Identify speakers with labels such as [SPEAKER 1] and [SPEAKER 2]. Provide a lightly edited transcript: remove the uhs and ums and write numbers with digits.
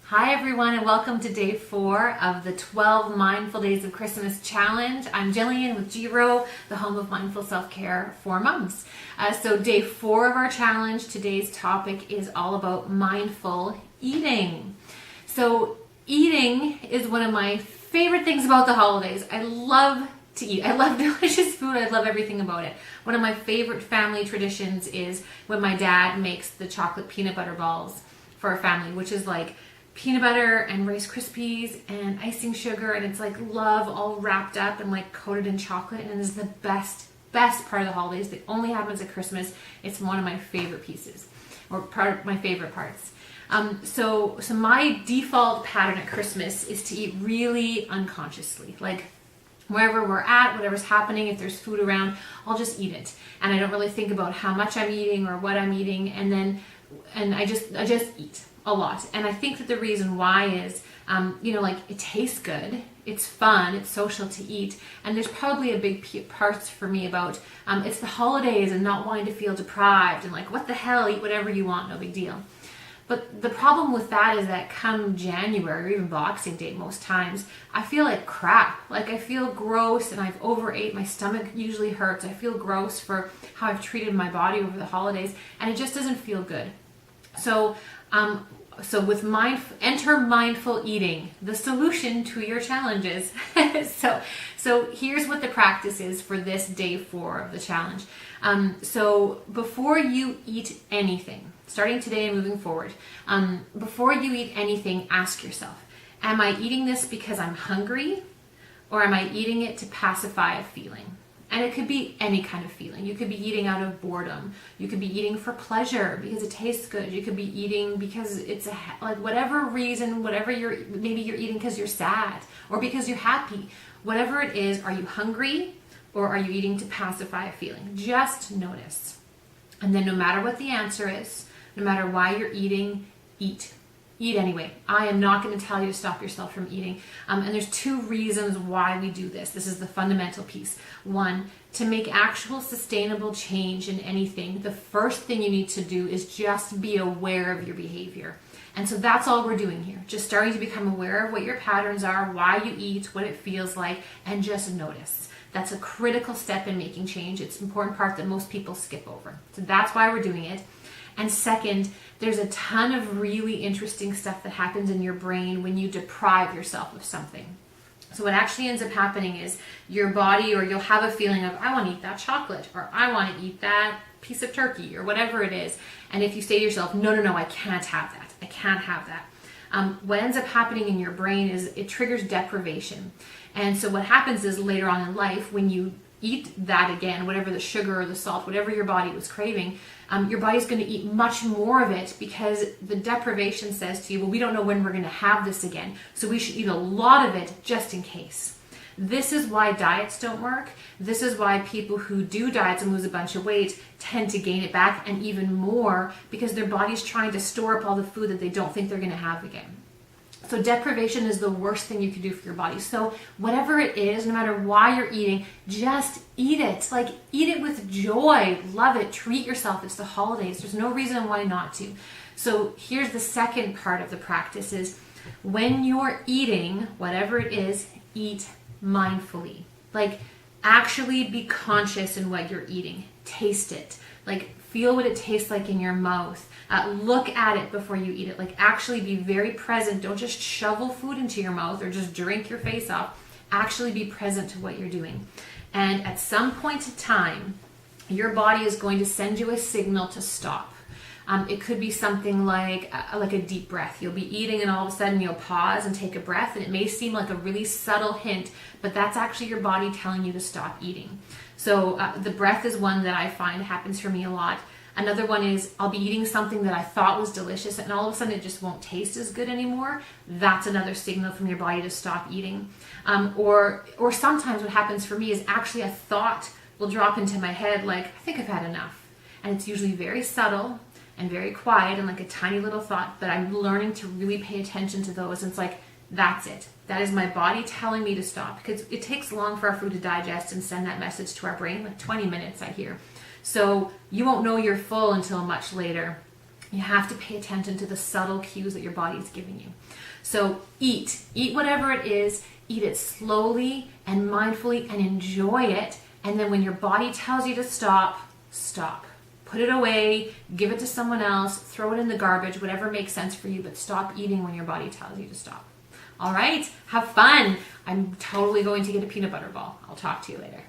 [SPEAKER 1] Hi everyone, and welcome to day 4 of the 12 Mindful Days of Christmas Challenge. I'm Jillian with gRow, the home of mindful self-care for moms. So day 4 of our challenge, today's topic is all about mindful eating. So eating is one of my favorite things about the holidays. I love to eat. I love delicious food. I love everything about it. One of my favorite family traditions is when my dad makes the chocolate peanut butter balls for our family, which is like peanut butter and Rice Krispies and icing sugar, and it's like love all wrapped up and like coated in chocolate, and it is the best part of the holidays. It only happens at Christmas. It's one of my favorite pieces, or part of my favorite parts. So my default pattern at Christmas is to eat really unconsciously, like wherever we're at, whatever's happening, if there's food around, I'll just eat it, and I don't really think about how much I'm eating or what I'm eating, and I just eat a lot. And I think that the reason why is, like it tastes good, it's fun, it's social to eat, and there's probably a big parts for me about it's the holidays and not wanting to feel deprived and like, what the hell, eat whatever you want, no big deal. But the problem with that is that come January or even Boxing Day, most times I feel like crap. Like I feel gross and I've overate. My stomach usually hurts. I feel gross for how I've treated my body over the holidays, and it just doesn't feel good. So with enter mindful eating, the solution to your challenges. So here's what the practice is for this day 4 of the challenge. So before you eat anything, starting today and moving forward, before you eat anything, ask yourself, am I eating this because I'm hungry, or am I eating it to pacify a feeling? And it could be any kind of feeling. You could be eating out of boredom. You could be eating for pleasure because it tastes good. You could be eating because it's like whatever reason, maybe you're eating because you're sad or because you're happy. Whatever it is, are you hungry or are you eating to pacify a feeling? Just notice. And then no matter what the answer is, no matter why you're eating, eat. Eat anyway. I am not going to tell you to stop yourself from eating. And there's 2 reasons why we do this. This is the fundamental piece. 1, to make actual sustainable change in anything, the first thing you need to do is just be aware of your behavior. And so that's all we're doing here. Just starting to become aware of what your patterns are, why you eat, what it feels like, and just notice. That's a critical step in making change. It's an important part that most people skip over. So that's why we're doing it. And second, there's a ton of really interesting stuff that happens in your brain when you deprive yourself of something. So what actually ends up happening is your body, or you'll have a feeling of, I want to eat that chocolate, or I want to eat that piece of turkey, or whatever it is. And if you say to yourself, no, I can't have that. I can't have that. What ends up happening in your brain is it triggers deprivation. And so what happens is later on in life, when you eat that again, whatever the sugar or the salt, whatever your body was craving, your body's going to eat much more of it because the deprivation says to you, well, we don't know when we're going to have this again, so we should eat a lot of it just in case. This is why diets don't work. This is why people who do diets and lose a bunch of weight tend to gain it back and even more, because their body's trying to store up all the food that they don't think they're going to have again. So deprivation is the worst thing you can do for your body. So whatever it is, no matter why you're eating, just eat it. Like, eat it with joy. Love it. Treat yourself. It's the holidays. There's no reason why not to. So here's the second part of the practice is when you're eating, whatever it is, eat mindfully. Like, actually be conscious in what you're eating. Taste it. Like, feel what it tastes like in your mouth. Look at it before you eat it. Like, actually be very present. Don't just shovel food into your mouth or just drink your face off. Actually be present to what you're doing. And at some point in time, your body is going to send you a signal to stop. It could be something like a deep breath. You'll be eating and all of a sudden you'll pause and take a breath, and it may seem like a really subtle hint, but that's actually your body telling you to stop eating. So the breath is one that I find happens for me a lot. Another one is I'll be eating something that I thought was delicious and all of a sudden it just won't taste as good anymore. That's another signal from your body to stop eating. Or sometimes what happens for me is actually a thought will drop into my head like, I think I've had enough. And it's usually very subtle and very quiet and like a tiny little thought, but I'm learning to really pay attention to those. And it's like, that's it. That is my body telling me to stop, because it takes long for our food to digest and send that message to our brain, like 20 minutes I hear. So you won't know you're full until much later. You have to pay attention to the subtle cues that your body is giving you. So eat whatever it is, eat it slowly and mindfully and enjoy it. And then when your body tells you to stop, stop. Put it away, give it to someone else, throw it in the garbage, whatever makes sense for you, but stop eating when your body tells you to stop. All right, have fun. I'm totally going to get a peanut butter ball. I'll talk to you later.